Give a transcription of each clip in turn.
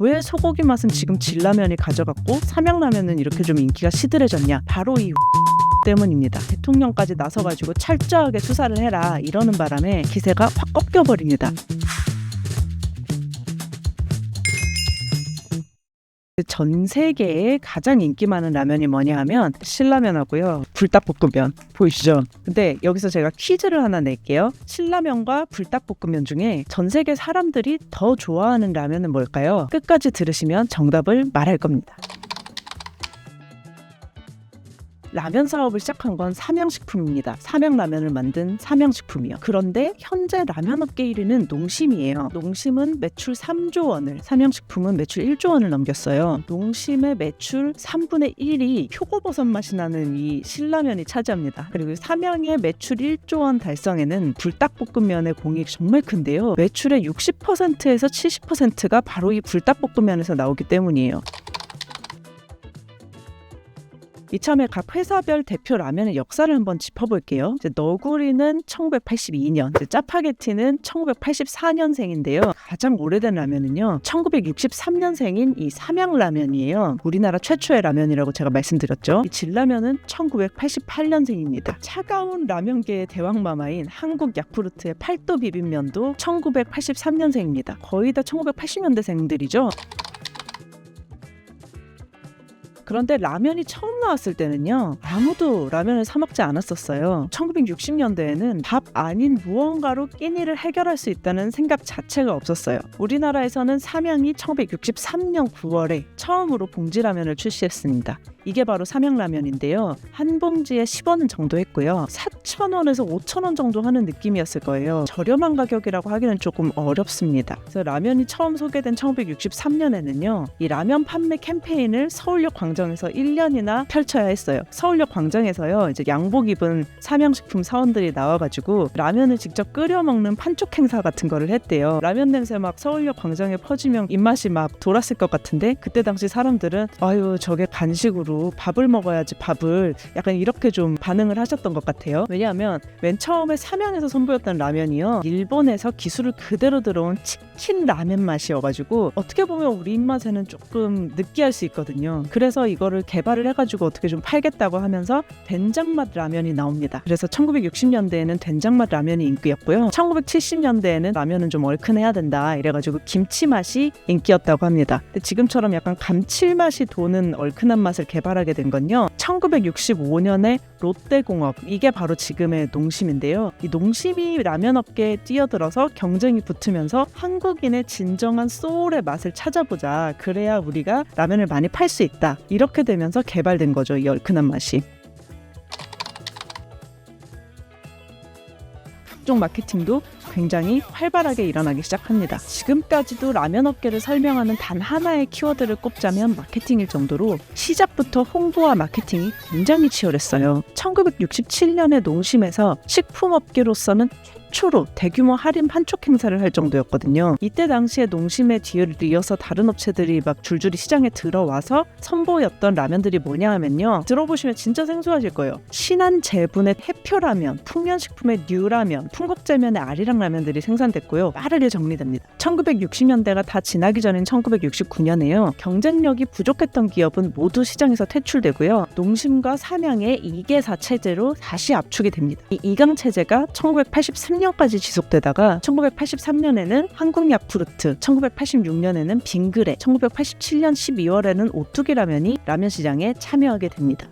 왜 소고기 맛은 지금 진라면이 가져갔고 삼양라면은 이렇게 좀 인기가 시들해졌냐? 바로 이 때문입니다. 대통령까지 나서가지고 철저하게 수사를 해라 이러는 바람에 기세가 확 꺾여버립니다. 전 세계에 가장 인기 많은 라면이 뭐냐 하면 신라면하고요, 불닭볶음면 보이시죠? 근데 여기서 제가 퀴즈를 하나 낼게요. 신라면과 불닭볶음면 중에 전 세계 사람들이 더 좋아하는 라면은 뭘까요? 끝까지 들으시면 정답을 말할 겁니다. 라면 사업을 시작한 건 삼양식품입니다. 삼양라면을 만든 삼양식품이요. 그런데 현재 라면업계 1위는 농심이에요. 농심은 매출 3조 원을, 삼양식품은 매출 1조 원을 넘겼어요. 농심의 매출 3분의 1이 표고버섯 맛이 나는 이 신라면이 차지합니다. 그리고 삼양의 매출 1조 원 달성에는 불닭볶음면의 공이 정말 큰데요. 매출의 60%에서 70%가 바로 이 불닭볶음면에서 나오기 때문이에요. 이참에 각 회사별 대표 라면의 역사를 한번 짚어볼게요. 너구리는 1982년, 짜파게티는 1984년생인데요. 가장 오래된 라면은요, 1963년생인 이 삼양라면이에요. 우리나라 최초의 라면이라고 제가 말씀드렸죠. 이 진라면은 1988년생입니다. 차가운 라면계의 대왕마마인 한국 야쿠르트의 팔도 비빔면도 1983년생입니다. 거의 다 1980년대생들이죠. 그런데 라면이 처음 나왔을 때는요, 아무도 라면을 사 먹지 않았었어요. 1960년대에는 밥 아닌 무언가로 끼니를 해결할 수 있다는 생각 자체가 없었어요. 우리나라에서는 삼양이 1963년 9월에 처음으로 봉지라면을 출시했습니다. 이게 바로 삼양라면인데요. 한 봉지에 10원 정도 했고요. 4,000원에서 5,000원 정도 하는 느낌이었을 거예요. 저렴한 가격이라고 하기는 조금 어렵습니다. 그래서 라면이 처음 소개된 1963년에는요. 이 라면 판매 캠페인을 서울역 광장에서 1년이나 펼쳐야 했어요. 서울역 광장에서요. 이제 양복 입은 삼양식품 사원들이 나와가지고 라면을 직접 끓여 먹는 판촉 행사 같은 거를 했대요. 라면 냄새 막 서울역 광장에 퍼지면 입맛이 막 돌았을 것 같은데, 그때 당시 사람들은 아유 저게 간식으로 밥을 먹어야지, 밥을, 약간 이렇게 좀 반응을 하셨던 것 같아요. 왜냐하면 맨 처음에 삼양에서 선보였던 라면이요, 일본에서 기술을 그대로 들어온 치킨 라면 맛이어가지고 어떻게 보면 우리 입맛에는 조금 느끼할 수 있거든요. 그래서 이거를 개발을 해가지고 어떻게 좀 팔겠다고 하면서 된장맛 라면이 나옵니다. 그래서 1960년대에는 된장맛 라면이 인기였고요. 1970년대에는 라면은 좀 얼큰해야 된다 이래가지고 김치 맛이 인기였다고 합니다. 근데 지금처럼 약간 감칠맛이 도는 얼큰한 맛을 개발하게 된 건요, 1965년에 롯데공업, 이게 바로 지금의 농심인데요. 이 농심이 라면 업계에 뛰어들어서 경쟁이 붙으면서 한국인의 진정한 소울의 맛을 찾아보자, 그래야 우리가 라면을 많이 팔 수 있다, 이렇게 되면서 개발된 거죠, 이 얼큰한 맛이. 각종 마케팅도 굉장히 활발하게 일어나기 시작합니다. 지금까지도 라면 업계를 설명하는 단 하나의 키워드를 꼽자면 마케팅일 정도로 시작부터 홍보와 마케팅이 굉장히 치열했어요. 1967년에 농심에서 식품업계로서는 최초로 대규모 할인 판촉 행사를 할 정도였거든요. 이때 당시에 농심의 뒤를 이어서 다른 업체들이 막 줄줄이 시장에 들어와서 선보였던 라면들이 뭐냐 하면요, 들어보시면 진짜 생소하실 거예요. 신한 제분의 해표라면, 풍년식품의 뉴라면, 풍국제면의 아리랑 라면들이 생산됐고요. 빠르게 정리됩니다. 1960년대가 다 지나기 전인 1969년에요. 경쟁력이 부족했던 기업은 모두 시장에서 퇴출되고요. 농심과 삼양의 2개사 체제로 다시 압축이 됩니다. 이 2강 체제가 1983년까지 지속되다가 1983년에는 한국야쿠르트, 1986년에는 빙그레, 1987년 12월에는 오뚜기 라면이 라면 시장에 참여하게 됩니다.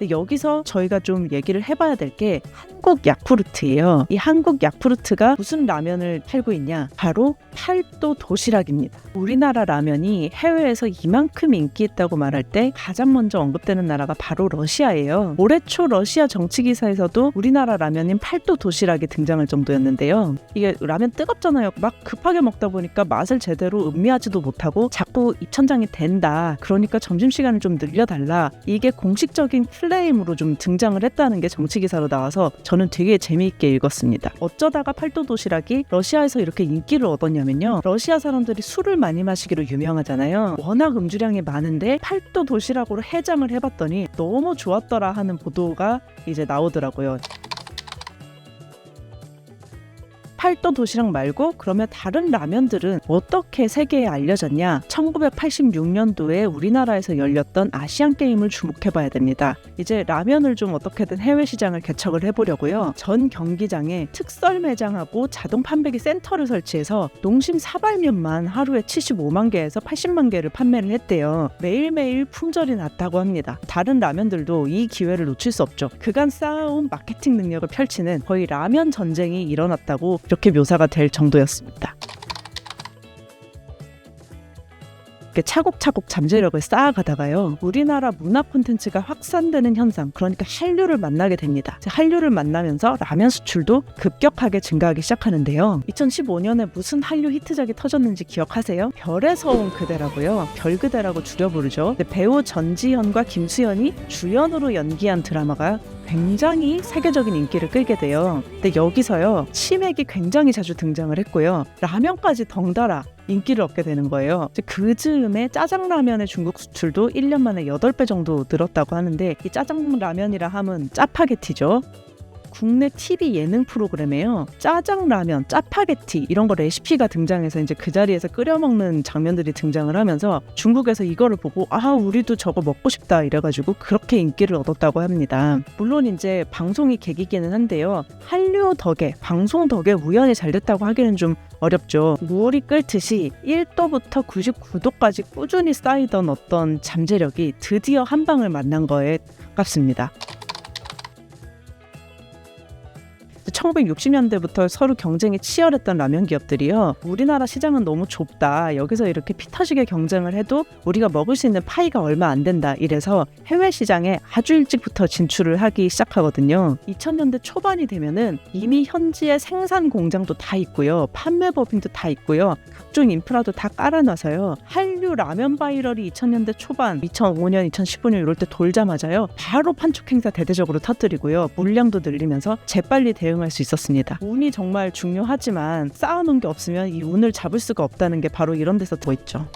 여기서 저희가 좀 얘기를 해봐야 될 게 한국 야쿠르트예요. 이 한국 야쿠르트가 무슨 라면을 팔고 있냐? 바로 팔도 도시락입니다. 우리나라 라면이 해외에서 이만큼 인기 있다고 말할 때 가장 먼저 언급되는 나라가 바로 러시아예요. 올해 초 러시아 정치 기사에서도 우리나라 라면인 팔도 도시락이 등장할 정도였는데요. 이게 라면 뜨겁잖아요. 막 급하게 먹다 보니까 맛을 제대로 음미하지도 못하고 자꾸 입천장이 된다. 그러니까 점심시간을 좀 늘려달라. 이게 공식적인 클레임으로 좀 등장을 했다는 게 정치 기사로 나와서 저는 되게 재미있게 읽었습니다. 어쩌다가 팔도 도시락이 러시아에서 이렇게 인기를 얻었냐면요, 러시아 사람들이 술을 많이 마시기로 유명하잖아요. 워낙 음주량이 많은데 팔도 도시락으로 해장을 해봤더니 너무 좋았더라 하는 보도가 이제 나오더라고요. 팔도 도시락 말고 그러면 다른 라면들은 어떻게 세계에 알려졌냐? 1986년도에 우리나라에서 열렸던 아시안 게임을 주목해봐야 됩니다. 이제 라면을 좀 어떻게든 해외 시장을 개척을 해보려고요. 전 경기장에 특설 매장하고 자동 판매기 센터를 설치해서 농심 사발면만 하루에 75만 개에서 80만 개를 판매를 했대요. 매일매일 품절이 났다고 합니다. 다른 라면들도 이 기회를 놓칠 수 없죠. 그간 쌓아온 마케팅 능력을 펼치는 거의 라면 전쟁이 일어났다고 이렇게 묘사가 될 정도였습니다. 차곡차곡 잠재력을 쌓아가다가요, 우리나라 문화 콘텐츠가 확산되는 현상, 그러니까 한류를 만나게 됩니다. 한류를 만나면서 라면 수출도 급격하게 증가하기 시작하는데요. 2015년에 무슨 한류 히트작이 터졌는지 기억하세요? 별에서 온 그대라고요. 별 그대라고 줄여 부르죠. 배우 전지현과 김수현이 주연으로 연기한 드라마가 굉장히 세계적인 인기를 끌게 돼요. 근데 여기서요, 치맥이 굉장히 자주 등장을 했고요. 라면까지 덩달아 인기를 얻게 되는 거예요. 그 즈음에 짜장라면의 중국 수출도 1년 만에 8배 정도 늘었다고 하는데, 이 짜장라면이라 함은 짜파게티죠. 국내 TV 예능 프로그램에요, 짜장라면, 짜파게티 이런 거 레시피가 등장해서 이제 그 자리에서 끓여 먹는 장면들이 등장을 하면서 중국에서 이거를 보고 우리도 저거 먹고 싶다 이래가지고 그렇게 인기를 얻었다고 합니다. 물론 이제 방송이 계기기는 한데요, 한류 덕에, 방송 덕에 우연히 잘 됐다고 하기는 좀 어렵죠. 물이 끓듯이 1도부터 99도까지 꾸준히 쌓이던 어떤 잠재력이 드디어 한 방을 만난 거에 가깝습니다. 1960년대부터 서로 경쟁이 치열했던 라면 기업들이요, 우리나라 시장은 너무 좁다, 여기서 이렇게 피 터지게 경쟁을 해도 우리가 먹을 수 있는 파이가 얼마 안 된다, 이래서 해외 시장에 아주 일찍부터 진출을 하기 시작하거든요. 2000년대 초반이 되면은 이미 현지에 생산 공장도 다 있고요, 판매 법인도 다 있고요, 각종 인프라도 다 깔아놔서요, 한류 라면 바이럴이 2000년대 초반, 2005년, 2015년 이럴 때 돌자마자요, 바로 판촉 행사 대대적으로 터뜨리고요, 물량도 늘리면서 재빨리 대응할 수 있었습니다. 운이 정말 중요하지만 쌓아놓은 게 없으면 이 운을 잡을 수가 없다는 게 바로 이런 데서 보였죠.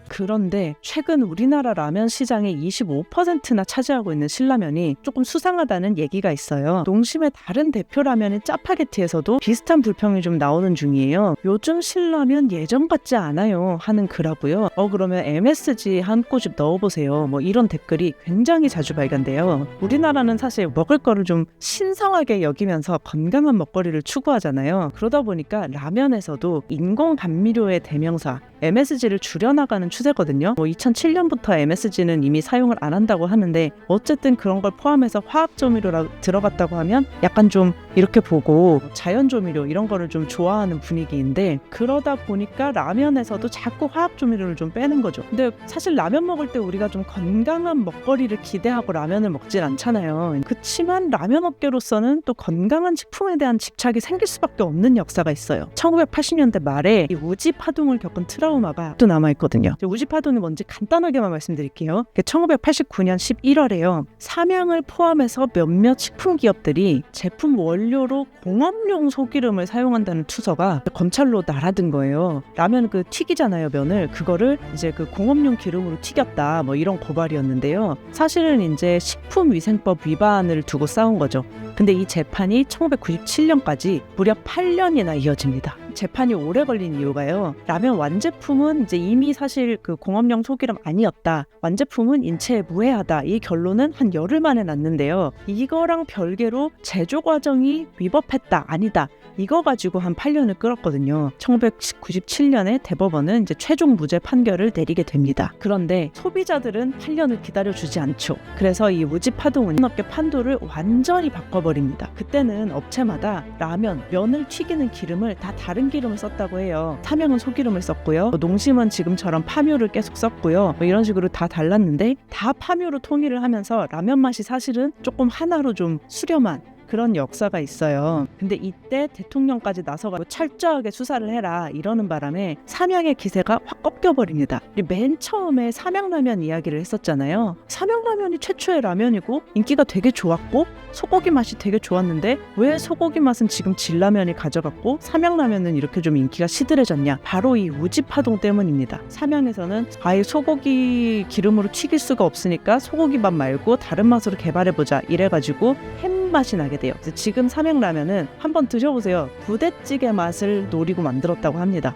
그런데 최근 우리나라 라면 시장의 25%나 차지하고 있는 신라면이 조금 수상하다는 얘기가 있어요. 농심의 다른 대표 라면인 짜파게티에서도 비슷한 불평이 좀 나오는 중이에요. 요즘 신라면 예전 같지 않아요 하는 글하고요, 그러면 MSG 한 꼬집 넣어보세요, 뭐 이런 댓글이 굉장히 자주 발견돼요. 우리나라는 사실 먹을 거를 좀 신성하게 여기면서 건강한 먹거리를 추구하잖아요. 그러다 보니까 라면에서도 인공 감미료의 대명사 MSG를 줄여나가는 추세거든요. 2007년부터 MSG는 이미 사용을 안 한다고 하는데, 어쨌든 그런 걸 포함해서 화학조미료라 들어갔다고 하면 약간 좀 이렇게 보고 자연조미료 이런 거를 좀 좋아하는 분위기인데, 그러다 보니까 라면에서도 자꾸 화학조미료를 좀 빼는 거죠. 근데 사실 라면 먹을 때 우리가 좀 건강한 먹거리를 기대하고 라면을 먹질 않잖아요. 그치만 라면 업계로서는 또 건강한 식품에 대한 집착이 생길 수밖에 없는 역사가 있어요. 1980년대 말에 이 우지파동을 겪은 트라우마가 또 남아있거든요. 우지파동이 뭔지 간단하게만 말씀드릴게요. 1989년 11월에요. 삼양을 포함해서 몇몇 식품 기업들이 제품 원료로 공업용 소기름을 사용한다는 투서가 검찰로 날아든 거예요. 라면 튀기잖아요, 면을. 그거를 이제 공업용 기름으로 튀겼다, 뭐 이런 고발이었는데요. 사실은 이제 식품위생법 위반을 두고 싸운 거죠. 근데 이 재판이 1997년까지 무려 8년이나 이어집니다. 재판이 오래 걸린 이유가요, 라면 완제품은 이제 이미 사실 공업용 소기름 아니었다, 완제품은 인체에 무해하다, 이 결론은 한 열흘 만에 났는데요. 이거랑 별개로 제조 과정이 위법했다, 아니다, 이거 가지고 한 8년을 끌었거든요. 1997년에 대법원은 이제 최종 무죄 판결을 내리게 됩니다. 그런데 소비자들은 8년을 기다려주지 않죠. 그래서 이 우지파동은 업계 판도를 완전히 바꿔버립니다. 그때는 업체마다 라면, 면을 튀기는 기름을 다 다른 기름을 썼다고 해요. 삼양은 소기름을 썼고요, 농심은 지금처럼 파묘를 계속 썼고요, 뭐 이런 식으로 다 달랐는데, 다 파묘로 통일을 하면서 라면 맛이 사실은 조금 하나로 좀 수렴한 그런 역사가 있어요. 근데 이때 대통령까지 나서가 철저하게 수사를 해라 이러는 바람에 삼양의 기세가 확 꺾여버립니다. 우리 맨 처음에 삼양라면 이야기를 했었잖아요. 삼양라면이 최초의 라면이고 인기가 되게 좋았고 소고기 맛이 되게 좋았는데 왜 소고기 맛은 지금 진라면이 가져갔고 삼양라면은 이렇게 좀 인기가 시들해졌냐? 바로 이 우집파동 때문입니다. 삼양에서는 아예 소고기 기름으로 튀길 수가 없으니까 소고기 맛 말고 다른 맛으로 개발해보자 이래가지고 햄 맛이 나게 돼요. 그래서 지금 삼양라면은 한번 드셔보세요. 부대찌개 맛을 노리고 만들었다고 합니다.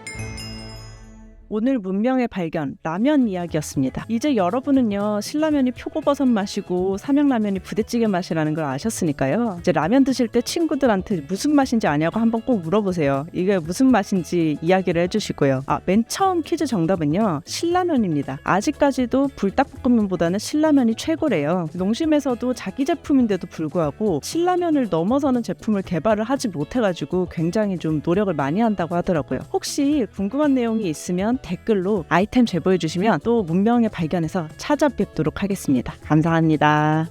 오늘 문명의 발견, 라면 이야기였습니다. 이제 여러분은요, 신라면이 표고버섯 맛이고 삼양라면이 부대찌개 맛이라는 걸 아셨으니까요. 이제 라면 드실 때 친구들한테 무슨 맛인지 아냐고 한번 꼭 물어보세요. 이게 무슨 맛인지 이야기를 해주시고요. 맨 처음 퀴즈 정답은요, 신라면입니다. 아직까지도 불닭볶음면보다는 신라면이 최고래요. 농심에서도 자기 제품인데도 불구하고 신라면을 넘어서는 제품을 개발을 하지 못해가지고 굉장히 좀 노력을 많이 한다고 하더라고요. 혹시 궁금한 내용이 있으면 댓글로 아이템 제보해 주시면 또 문명의 발견에서 찾아뵙도록 하겠습니다. 감사합니다.